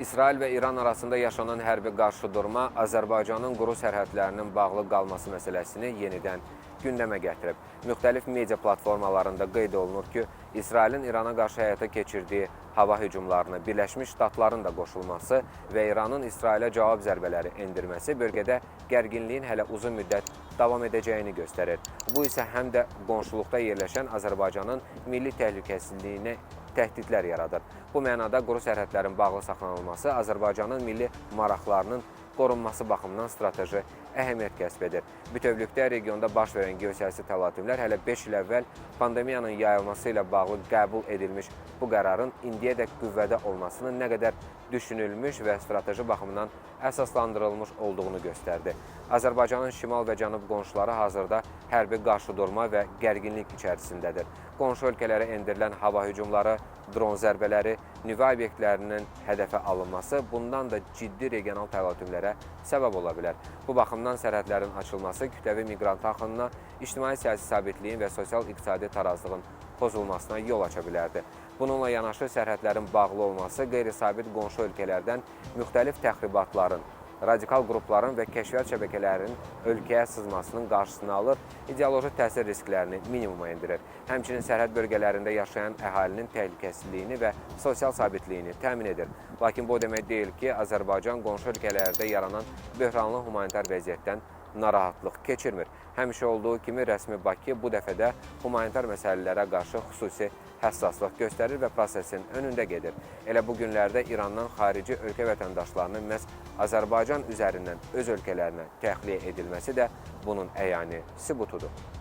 İsrail və İran arasında yaşanan hərbi qarşıdurma Azərbaycanın quru sərhədlərinin bağlı qalması məsələsini yenidən gündəmə gətirib. Müxtəlif media platformalarında qeyd olunur ki, İsrailin İrana qarşı həyata keçirdiyi hava hücumlarına Birləşmiş Ştatların da qoşulması və İranın İsrailə cavab zərbələri endirməsi bölgədə gərginliyin hələ uzun müddət davam edəcəyini göstərir. Bu isə həm də qonşuluqda yerləşən Azərbaycanın milli təhlükəsizliyinə təhdidlər yaradır. Bu mənada quru sərhədlərin bağlı saxlanılması Azərbaycanın milli maraqlarının qorunması baxımından strateji əhəmiyyət kəsb edir. Bütövlükdə regionda baş verən geosiyasi təlatümlər hələ 5 il əvvəl pandemiyanın yayılması ilə bağlı qəbul edilmiş bu qərarın indiyədək qüvvədə olmasının nə qədər düşünülmüş və strateji baxımdan əsaslandırılmış olduğunu göstərdi. Azərbaycanın şimal və cənub qonşuları hazırda hərbi qarşıdurma və gərginlik içərisindədir. Qonşu ölkələrə endirilən hava hücumları, dron zərbələri, nüvə obyektlərinin hədəfə alınması bundan da ciddi regional təlatümlərə səbəb ola bilər. Bu baxımdan sərhədlərin açılması kütləvi miqrant axınına, ictimai-siyasi sabitliyin və sosial-iqtisadi tarazlığın pozulmasına yol aça bilərdi. Bununla yanaşı sərhədlərin bağlı olması qeyri-sabit qonşu ölkələrdən müxtəlif təxribatların, radikal qrupların və kəşfiyyat şəbəkələrinin ölkəyə sızmasının qarşısını alır, ideoloji təsir risklərini minimuma endirir. Həmçinin sərhəd bölgələrində yaşayan əhalinin təhlükəsizliyini və sosial sabitliyini təmin edir. Lakin bu demək deyil ki, Azərbaycan qonşu ölkələrdə yaranan böhranlı humanitar vəziyyətdən narahatlıq keçirmir. Həmişə olduğu kimi rəsmi Bakı bu dəfə də humanitar məsələlərə qarşı xüsusi həssaslıq göstərir və prosesin önündə gedir. Elə bu günlərdə İrandan xarici ölkə vətəndaşlarının məhz Azərbaycan üzərindən öz ölkələrinə təxliyə edilməsi də bunun əyani sübutudur.